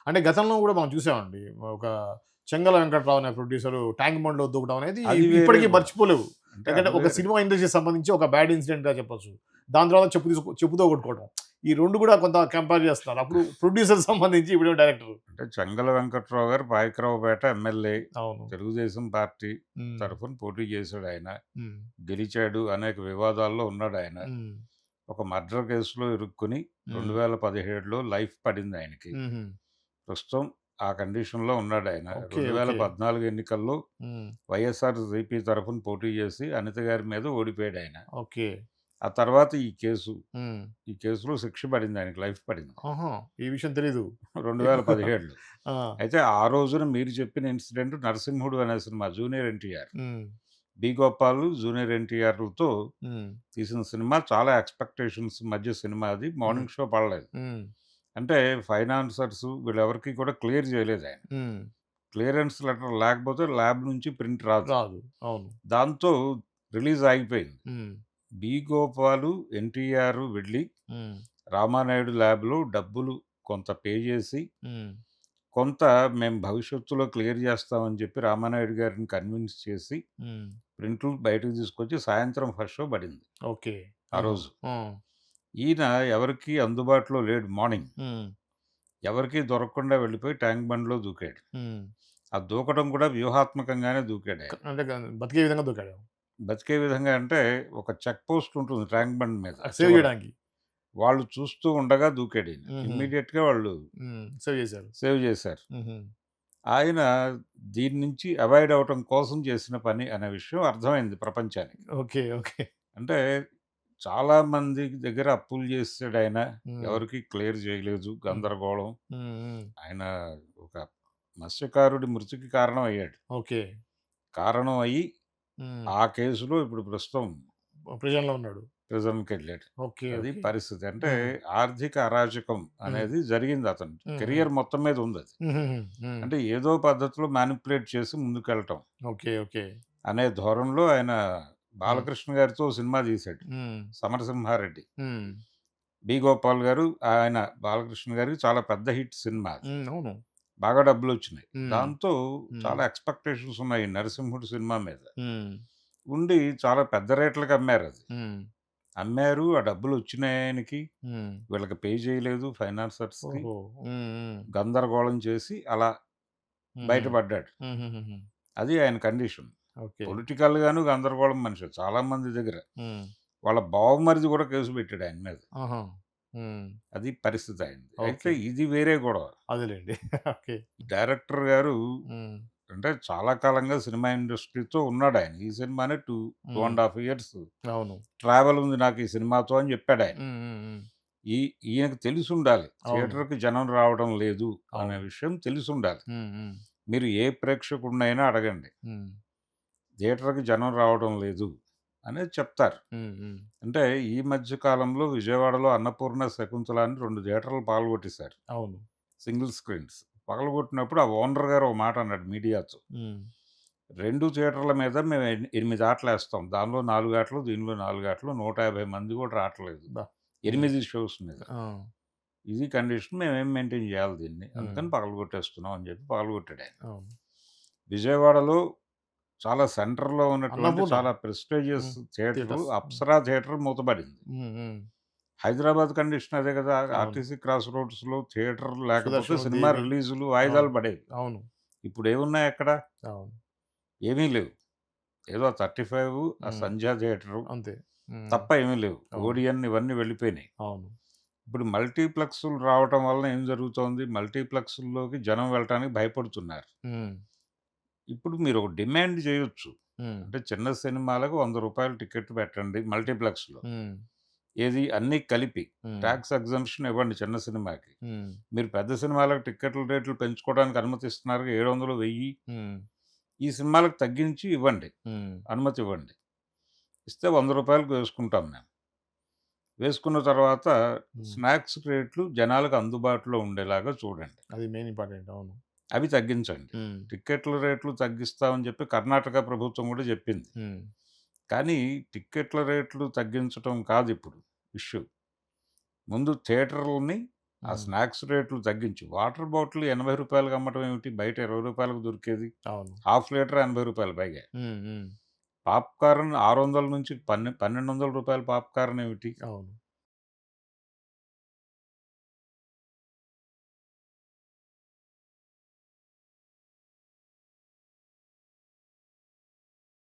అంటే గతంలో గూడా మనం చూసామండి. ఒక 'చెంగల వెంకట్రావు' అనే ప్రొడ్యూసరు ట్యాంక్ బండ్‌లో దూకడం అనేది అది వేరే ఇప్పటికి గొడవ. మర్చిపోలేవు. అంటే ఎందుకంటే అది ఒక వేరే. సినిమా ఇండస్ట్రీకి సంబంధించి ఒక బ్యాడ్ ఇన్సిడెంట్‌గా చెప్పొచ్చు. దాని తర్వాత చెప్పుతో కొట్టుకోవడం. ఈ 2 గూడా కొంత కంపేర్ చేస్తున్నారు. అప్పుడు ప్రొడ్యూసర్ సంబంధించి ఇప్పుడేమో డైరెక్టర్. అంటే 'చంగల వెంకట్రావు' గారు పాయకరావుపేట ఎమ్మెల్యే. అవును. తెలుగుదేశం పార్టీ హ్మ్. తరఫున పోటీ చేశాడాయన. హ్మ్. గెలిచాడు. అనేక వివాదాల్లో ఉన్నాడాయన. హ్మ్. ఒక మర్డర్ కేసులో ఇరుక్కొని హ్మ్. 2017లో లైఫ్ పడిందాయనకి. హుహు. ప్రస్తుతం ఆ కండిషన్‌లో ఉన్నాడాయన. ఓకే. ఓకే. 2014 ఎన్నికల్లో హ్మ్. వైఎస్ఆర్‌సీపీ తరఫున పోటీ చేసి అనిత గారి మీద ఓడిపోయాడాయన. ఓకే. ఆ తర్వాత ఈ కేసు. హ్మ్. ఈ కేసులో శిక్ష పడింది ఆయనకి. లైఫ్ పడింది. ఆహా! ఈ విషయం తెలీదు. 2017లో. ఆ! అయితే ఆ రోజున మీరు చెప్పిన ఇన్సిడెంట్ 'నరసింహుడు' అనే సినిమా జూనియర్ ఎన్టీఆర్. హ్మ్. 'బి. గోపాల్', జూనియర్ ఎన్టీఆర్‌లతో హ్మ్. తీసిన సినిమా. చాలా ఎక్స్‌పెక్టేషన్స్ మధ్య సినిమా అది. హ్మ్. మార్నింగ్ షో పడలేదు. హ్మ్. అంటే ఫైనాన్సర్స్ వీళ్ళెవరికీ కూడా క్లియర్ చేయలేదాయన. హ్మ్. క్లియరెన్స్ లెటర్ లేకపోతే ల్యాబ్ నుంచి ప్రింట్ రాదు. రాదు. అవును. దాంతో రిలీజ్ ఆగిపోయింది. హ్మ్. 'బి. గోపాలు', ఎన్టీఆర్ వెళ్ళి హ్మ్. రామానాయుడు ల్యాబ్‌లో డబ్బులు కొంత పే చేసి, హ్మ్. కొంత మేము భవిష్యత్తులో క్లియర్ చేస్తామని చెప్పి రామానాయుడు గారిని కన్విన్స్ చేసి, హ్మ్. ప్రింట్లు బయటకు తీసుకొచ్చి సాయంత్రం ఫస్ట్ షో పడింది ఓకే. ఆ ఆహా! రోజు. ఆ! ఈయన ఎవరికీ అందుబాటులో లేడు మార్నింగ్. హ్మ్. ఎవరికీ దొరకకుండా వెళ్ళిపోయి ట్యాంక్ బండ్‌లో దూకాడు. హ్మ్. ఆ దూకడం కూడా వ్యూహాత్మకంగానే దూకాడాయన. అంటే బతికే విధంగా దూకాడేమో. బతికే విధంగా అంటే ఒక చెక్ పోస్ట్ ఉంటుంది ట్యాంక్ బండ్ మీద సేవ్ చివర. జేయడానికి. వాళ్ళు చూస్తూ ఉండగా దూకాడీయన. హుహు. ఇమ్మీడియేట్‌గా వాళ్ళు హ్మ్. సేవ్ జేశారు. సేవ్ చేశారు. హుహు. ఆయన దీని నుంచి అవాయిడ్ అవ్వటం కోసం చేసిన పని అనే విషయం అర్థమైంది ప్రపంచానికి. ఓకే. ఓకే. అంటే చాలా మంది దగ్గర అప్పులు చేసాడాయన. హ్మ్. ఎవరికీ క్లియర్ చేయలేదు. హ్మ్. గందరగోళం. హ్మ్. హ్మ్. ఆయన ఒక మత్స్యకారుడి మృతికి కారణం అయ్యాడు. ఓకే. కారణం అయ్యి హ్మ్. ఆ కేసులో ఇప్పుడు ప్రస్తుతం ప్రిజన్‌లో ఉన్నాడు. ప్రిజన్‌కెళ్ళాడు. ఓకే. అది ఓకే. పరిస్థితి. అంటే హ్మ్. ఆర్థిక అరాచకం హ్మ్. అనేది జరిగింది అతని హుహు. కెరియర్ మొత్తం మీద ఉందది. హుహుహు. హ్మ్. అంటే ఏదో పద్ధతిలో మానిప్యులేట్ చేసి ముందుకెళ్ళటం ఓకే. ఓకే. అనే ధోరణిలో ఆయన హ్మ్. బాలకృష్ణ గారితో ఓ సినిమా తీశాడు. హ్మ్. 'సమరసింహారెడ్డి.' హ్మ్. 'బి. గోపాల్' గారు, ఆయన బాలకృష్ణ గారికి చాలా పెద్ద హిట్ సినిమా అది. హ్మ్. అవును. బాగా డబ్బులొచ్చినాయి. హ్మ్. దాంతో హ్మ్. చాలా ఎక్స్‌పెక్టేషన్స్ ఉన్నాయి 'నరసింహుడు' సినిమా మీద. హ్మ్. ఉండి చాలా పెద్ద రేట్లకి అమ్మారది. హ్మ్. అమ్మారు. ఆ డబ్బులొచ్చినాయి ఆయనకి. హ్మ్. వీళ్ళకి పే చేయలేదు ఫైనాన్సర్స్‌కి. ఓహో! హ్మ్. హ్మ్. గందరగోళం చేసి అలా హుహు. బయటపడ్డాడు. హుహుహుహు. అది ఆయన కండిషన్. ఓకే. పొలిటికల్‌గాను గందరగోళం మనిషి. చాలా మంది దగ్గర. హ్మ్. వాళ్ళ బావమరిది కూడా కేసు పెట్టాడు ఆయన మీద. ఆహా! హ్మ్. అది పరిస్థితి ఆయనది. అయితే ఓకే. ఇది వేరే గొడవ. అదేలెండి. ఓకే. డైరెక్టర్ గారు హ్మ్. అంటే చాలా కాలంగా సినిమా ఇండస్ట్రీతో ఉన్నాడాయన. ఈ సినిమానే 2 హ్మ్. ½ ఇయర్స్ అవును. ట్రావెల్ ఉంది నాకు ఈ సినిమాతో అని చెప్పాడాయన. హ్మ్. హ్మ్. హ్మ్. ఈ ఈయనకు తెలిసుండాలి. అవును. థియేటర్‌కి జనం రావడం లేదు అనే అవును. విషయం తెలిసుండాలి. హ్మ్. హ్మ్. మీరు ఏ ప్రేక్షకుడినైనా అడగండి. హ్మ్. థియేటర్‌కి జనం రావడం లేదు అనేది చెప్తారు. హ్మ్. హ్మ్. అంటే ఈ మధ్య కాలంలో విజయవాడలో అన్నపూర్ణ, శకుంతల అని 2 థియేటర్లు పగలగొట్టేశారు. అవును. Single screens. పగలగొట్టినప్పుడు ఆ ఓనర్ గారు ఒక మాట అన్నాడు మీడియాతో. హ్మ్. 2 థియేటర్ల మీద మేము 8 ఆటలేస్తాం. దానిలో 4 ఆటలు, దీనిలో 4 ఆటలు. 150 మంది కూడా రావట్లేదు. అబ్బా! హ్మ్. 8 షోస్ మీద. ఆ! ఇది కండిషన్. మేమేం మెయింటైన్ చేయాలి దీన్ని. హ్మ్. అందుకని పగలగొట్టేస్తున్నాం అని చెప్పి పగలగొట్టాడాయన. అవును. విజయవాడలో చాలా సెంటర్‌లో ఉన్నటువంటి అన్నపూర్ణ. చాలా ప్రెస్టీజియస్ హ్మ్. Theatre theatres. హ్మ్. 'అప్సరా' థియేటర్ మూతబడింది. హ్మ్. హ్మ్. హైదరాబాద్ కండిషన్ అదే కదా! అవును. ఆర్టీసీ క్రాస్ రోడ్స్‌లో థియేటర్ లేకపోతే 'సుదర్శనం', సినిమా 'దేవి' రిలీజులు అవును. వాయిదాలు పడేవి. అవును. ఇప్పుడేమున్నాయి అక్కడ? అవును. ఏమీ లేవు. ఏదో 35 ఆ హ్మ్. 'సంధ్య థియేటరు' అంతే. హ్మ్. తప్ప ఏమీ లేవు. అవును. ఓడియన్ ఇవన్నీ వెళ్ళిపోయినాయి. అవును. ఇప్పుడు మల్టీప్లెక్సులు రావటం వలన ఏం జరుగుతోంది? మల్టీప్లెక్సుల్లోకి జనం వెళ్ళటానికి భయపడుతున్నారు. హ్మ్. ఇప్పుడు మీరు ఒక డిమాండ్ చేయొచ్చు. హ్మ్. అంటే చిన్న సినిమాలకు రూ. 100 టికెట్ పెట్టండి మల్టీప్లెక్స్‌లో. హ్మ్. ఏది అన్నీ కలిపి. హ్మ్. టాక్స్ ఎగ్జంప్షన్ ఇవ్వండి చిన్న సినిమాకి. హ్మ్. మీరు పెద్ద సినిమాలకు టికెట్ల రేట్లు పెంచుకోవడానికి అనుమతిస్తున్నారుగా 700, 1000 హ్మ్. ఈ సినిమాలకు తగ్గించి ఇవ్వండి. హ్మ్. అనుమతి ఇవ్వండి. ఇస్తే రూ. 100కి వేసుకుంటాం మేము. వేసుకున్న తర్వాత హ్మ్. స్నాక్స్ రేట్లు జనాలకు అందుబాటులో ఉండేలాగా చూడండి. అది మెయిన్ ఇంపార్టెంట్. అవును. అవి తగ్గించండి. హ్మ్. టికెట్ల రేట్లు తగ్గిస్తామని చెప్పి కర్ణాటక ప్రభుత్వం కూడా చెప్పింది. హ్మ్. కానీ టిక్కెట్ల రేట్లు తగ్గించటం కాదిప్పుడు ఇష్యూ. ముందు థియేటర్లని ఆ స్నాక్స్ రేట్లు తగ్గించి వాటర్ బాటిల్ రూ. 80కి అమ్మటం ఏమిటి? బయట రూ. 20కి దొరికేది. అవును. హాఫ్ లీటర్ రూ. 80 పైగా. హ్మ్. హ్మ్. పాప్‌కార్న్ 600 నుంచి 1200 పాప్‌కార్న్ ఏమిటి? అవును.